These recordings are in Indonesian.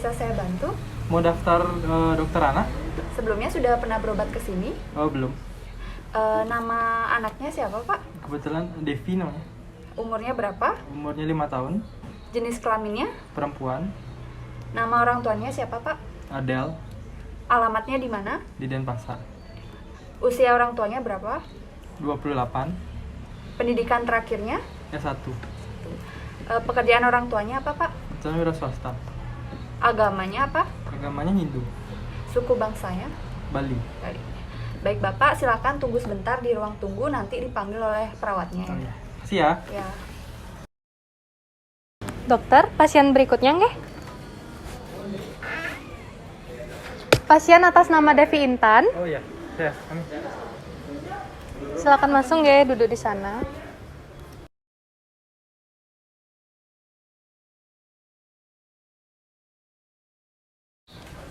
bisa saya bantu? Mau daftar dokter anak? Sebelumnya sudah pernah berobat ke sini? Oh, belum. Nama anaknya siapa, Pak? Kebetulan Devi namanya. Umurnya berapa? Umurnya 5 tahun. Jenis kelaminnya? Perempuan. Nama orang tuanya siapa, Pak? Adele. Alamatnya di mana? Di Denpasar. Usia orang tuanya berapa? 28. Pendidikan terakhirnya? S1. Pekerjaan orang tuanya apa, Pak? Kebetulan wira swasta. Agamanya apa? Agamanya Hindu. Suku bangsanya? Bali. Baik, Bapak, silakan tunggu sebentar di ruang tunggu, nanti dipanggil oleh perawatnya. Oh, iya. Makasih ya. Ya. Dokter, pasien berikutnya nggih? Pasien atas nama Devi Intan. Oh iya, saya. Kami. Silakan masuk nggih, duduk di sana.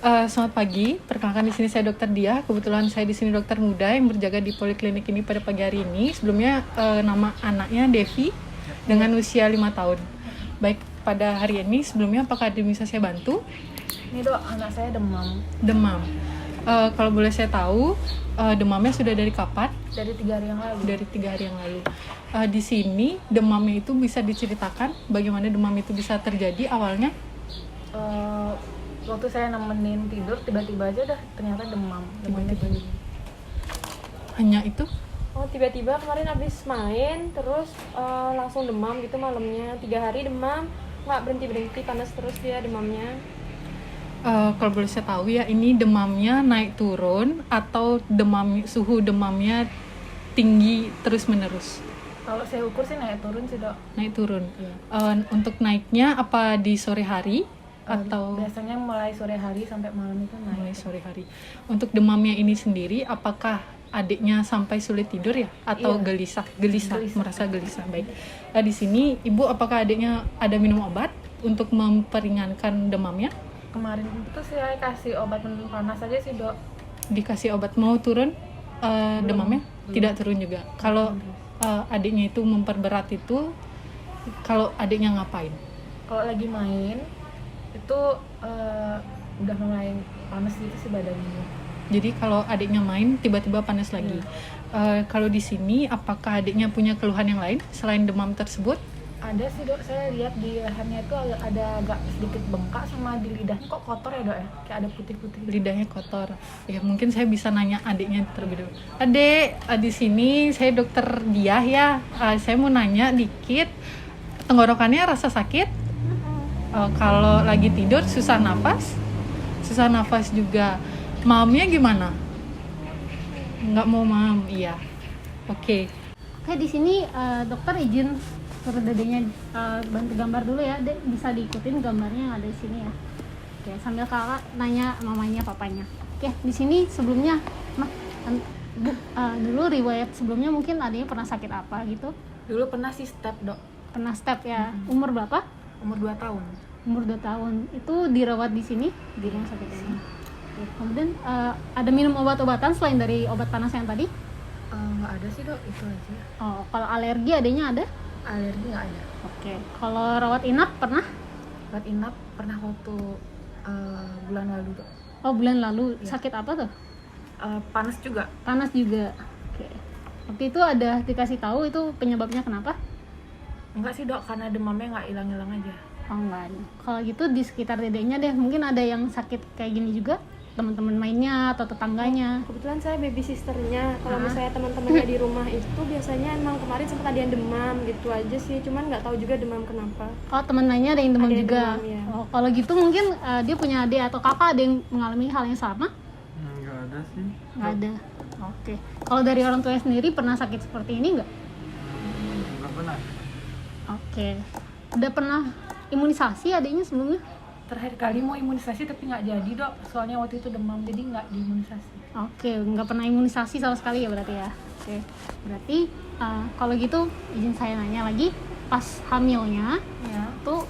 Selamat pagi, perkenalkan di sini saya Dokter Diah. Kebetulan saya di sini dokter muda yang berjaga di poliklinik ini pada pagi hari ini. Sebelumnya nama anaknya Devi dengan usia 5 tahun. Baik, pada hari ini sebelumnya apakah ada yang bisa saya bantu? Ini, Dok, anak saya demam Demam. Kalau boleh saya tahu, demamnya sudah dari kapan? dari 3 hari yang lalu. Dari 3 hari yang lalu. Di sini demamnya itu bisa diceritakan bagaimana demam itu bisa terjadi awalnya? Waktu saya nemenin tidur, tiba-tiba aja dah ternyata demam. Tiba-tiba. Hanya itu? Oh, tiba-tiba kemarin habis main terus langsung demam gitu malamnya. 3 hari demam, nggak berhenti panas terus dia demamnya. Kalau boleh saya tahu ya, ini demamnya naik turun atau suhu demamnya tinggi terus menerus? Kalau saya ukur sih naik turun sih, Dok. Naik turun. Iya. Untuk naiknya apa di sore hari atau biasanya mulai sore hari sampai malam itu naik. mulai sore hari? Untuk demamnya ini sendiri, apakah adiknya sampai sulit tidur ya atau Iya. gelisah, merasa gelisah? Baik. Di sini ibu, apakah adiknya ada minum obat untuk memperingankan demamnya? Kemarin itu saya kasih obat panas aja sih, Dok. Dikasih obat mau turun demamnya? Belum. Tidak turun juga. Kalau adiknya itu memperberat itu, kalau adiknya ngapain? Kalau lagi main itu udah mulai panas gitu sih badannya. Jadi kalau adiknya main tiba-tiba panas lagi. Kalau di sini apakah adiknya punya keluhan yang lain selain demam tersebut? Ada sih, Dok, saya lihat di lehernya itu ada agak sedikit bengkak, sama di lidahnya kok kotor ya, Dok ya? Kayak ada putih-putih. Lidahnya kotor. Ya mungkin saya bisa nanya adiknya terlebih dulu. Adek, di sini saya Dokter Diah ya. Saya mau nanya dikit. Tenggorokannya rasa sakit? Kalau lagi tidur susah nafas? Susah nafas juga. Mamnya gimana? Nggak mau mam, iya. Oke, di sini dokter izin suruh dedenya bantu gambar dulu ya, Dek. Bisa diikutin gambarnya yang ada di sini ya. Oke, sambil kakak nanya mamanya, papanya. Oke, di sini sebelumnya, Bu, dulu riwayat sebelumnya mungkin adanya pernah sakit apa gitu? Dulu pernah sih step, Dok. Pernah step ya. Umur berapa? Umur 2 tahun. Umur 2 tahun. Itu dirawat di sini di rumah sakit ini. Oke, kemudian ada minum obat-obatan selain dari obat panas yang tadi? Nggak ada sih, Dok, itu aja. Oh, kalau alergi adanya ada? Alergi nggak ada. Oke. Kalau rawat inap pernah? Rawat inap pernah waktu bulan lalu, Dok. Oh, bulan lalu. Iya. Sakit apa tuh? Panas juga. Panas juga. Oke. Waktu itu ada dikasih tahu itu penyebabnya kenapa? Enggak sih, Dok, karena demamnya nggak hilang-hilang aja. Oh, enggak ada. Kalau gitu di sekitar dedeknya deh, mungkin ada yang sakit kayak gini juga? Teman-teman mainnya atau tetangganya? Kebetulan saya baby sisternya. Kalau misalnya teman-temannya di rumah itu biasanya emang kemarin sempat ada yang demam gitu aja sih. Cuman nggak tahu juga demam kenapa. Oh, teman mainnya ada yang demam Ada yang juga? demam, ya. Oh, kalau gitu mungkin dia punya adik atau kakak ada yang mengalami hal yang sama? Nggak ada sih. Nggak ada. Oke. Kalau dari orang tuanya sendiri pernah sakit seperti ini nggak? Nggak pernah. Oke. Udah pernah imunisasi adiknya sebelumnya? Terakhir kali mau imunisasi tapi nggak jadi, Dok. Soalnya waktu itu demam, jadi nggak diimunisasi. Oke, nggak pernah imunisasi sama sekali ya berarti ya. Oke. Berarti kalau gitu izin saya nanya lagi, pas hamilnya Ya. tuh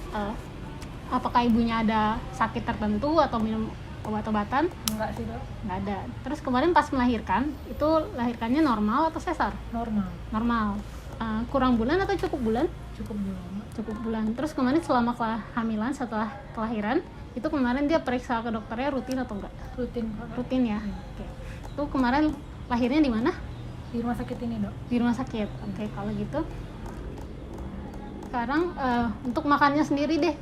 apakah ibunya ada sakit tertentu atau minum obat-obatan? Enggak sih, Dok. Nggak ada. Terus kemarin pas melahirkan, itu lahirkannya normal atau sesar? Normal. Normal. kurang bulan atau cukup bulan? Cukup belum. Cukup bulan. Terus kemarin selama kehamilan setelah kelahiran itu kemarin dia periksa ke dokternya rutin atau enggak? Rutin kok. Rutin ya. Oke. Itu kemarin lahirnya di mana? Di rumah sakit ini, Dok. Di rumah sakit. Oke, kalau gitu sekarang untuk makannya sendiri deh,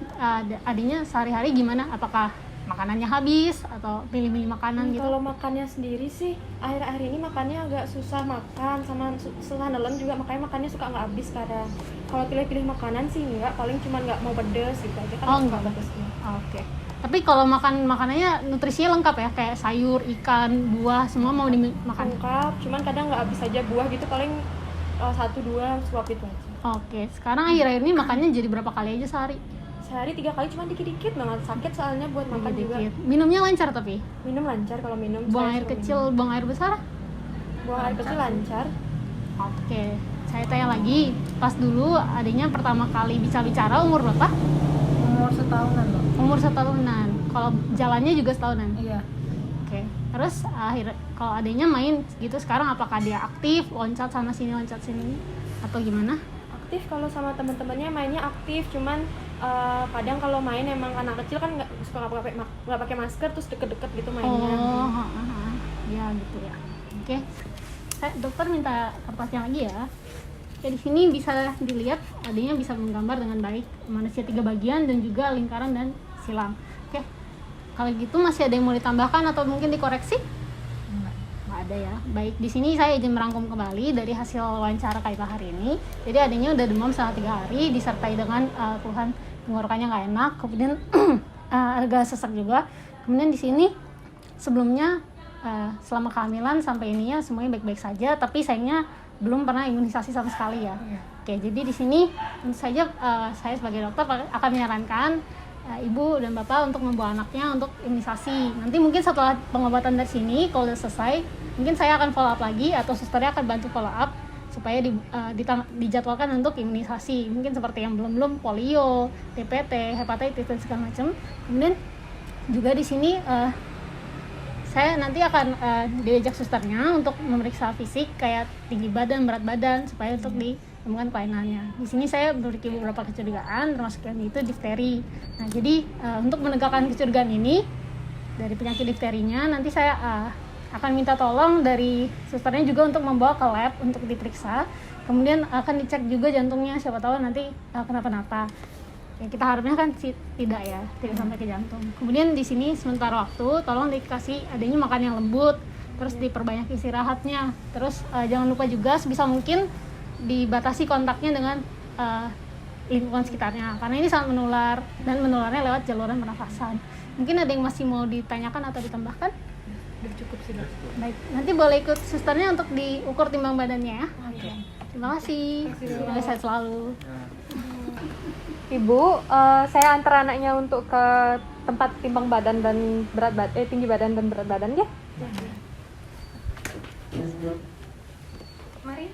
adiknya sehari-hari gimana? Apakah makanannya habis atau pilih-pilih makanan gitu? Kalau makannya sendiri sih akhir-akhir ini makannya agak susah makan, sama setelah nelen juga makanya makannya suka nggak habis sekarang. Kalau pilih-pilih makanan sih enggak, paling cuma nggak mau pedes gitu aja kan. Oh, suka enggak. pedesnya. Oke. Tapi kalau makanannya nutrisinya lengkap ya, kayak sayur, ikan, buah semua mau dimakan. Lengkap, cuman kadang nggak habis aja buah gitu, paling 1-2 suap itu aja. Oke. Sekarang akhir-akhir ini makannya jadi berapa kali aja sehari? Sehari 3 kali, cuman dikit-dikit banget, sakit soalnya buat makan juga. Dikit. Minumnya lancar tapi? Minum lancar kalau minum. Buang saya air suka kecil, minum. buang air besar? Buang air kecil lancar. Oke. Saya tanya lagi, pas dulu adiknya pertama kali bisa bicara umur berapa? Umur setahunan, Dok. Umur 1 tahunan. Kalau jalannya juga setahunan? Iya. Oke. Terus kalau adiknya main gitu sekarang apakah dia aktif, loncat sana sini, loncat sini atau gimana? Aktif kalau sama teman-temannya mainnya aktif, cuman kadang kalau main emang anak kecil kan nggak suka nggak pakai masker terus deket-deket gitu mainnya. Ya gitu ya. Oke. Dokter minta kertasnya lagi ya. Di sini bisa dilihat adanya bisa menggambar dengan baik manusia 3 bagian dan juga lingkaran dan silang. Oke. Kalau gitu masih ada yang mau ditambahkan atau mungkin dikoreksi? Enggak. Nggak ada ya. Baik, di sini saya izin merangkum kembali dari hasil wawancara Kak Ipa hari ini. Jadi adanya udah demam selama 3 hari disertai dengan keluhan tenggorokannya nggak enak, kemudian agak sesak juga. Kemudian di sini sebelumnya selama kehamilan sampai ininya semuanya baik-baik saja, tapi sayangnya belum pernah imunisasi sama sekali ya. Iya. Oke, jadi di sini tentu saja saya sebagai dokter akan menyarankan ibu dan bapak untuk membawa anaknya untuk imunisasi. Nanti mungkin setelah pengobatan dari sini kalau sudah selesai, mungkin saya akan follow up lagi atau susternya akan bantu follow up supaya dijadwalkan untuk imunisasi. Mungkin seperti yang belum polio, DPT, hepatitis dan segala macam. Kemudian juga di sini saya nanti akan diajak susternya untuk memeriksa fisik kayak tinggi badan, berat badan supaya untuk ditemukan kelainannya. Di sini saya memiliki beberapa kecurigaan termasuk yang itu difteri. Nah, jadi untuk menegakkan kecurigaan ini dari penyakit difterinya nanti saya akan minta tolong dari susternya juga untuk membawa ke lab untuk diperiksa. Kemudian akan dicek juga jantungnya, siapa tahu nanti kenapa-napa. Ya, kita harapnya kan tidak ya, tidak sampai ke jantung. Kemudian di sini sementara waktu tolong dikasih adanya makan yang lembut, terus diperbanyak istirahatnya. Terus jangan lupa juga sebisa mungkin dibatasi kontaknya dengan lingkungan sekitarnya karena ini sangat menular dan menularnya lewat saluran pernafasan. Mungkin ada yang masih mau ditanyakan atau ditambahkan? Udah cukup sih, Dok. Baik, nanti boleh ikut susternya untuk diukur timbang badannya ya. Oke. Terima kasih. Semoga sehat selalu. Ibu, saya antar anaknya untuk ke tempat timbang badan dan tinggi badan dan berat badan ya. Mari.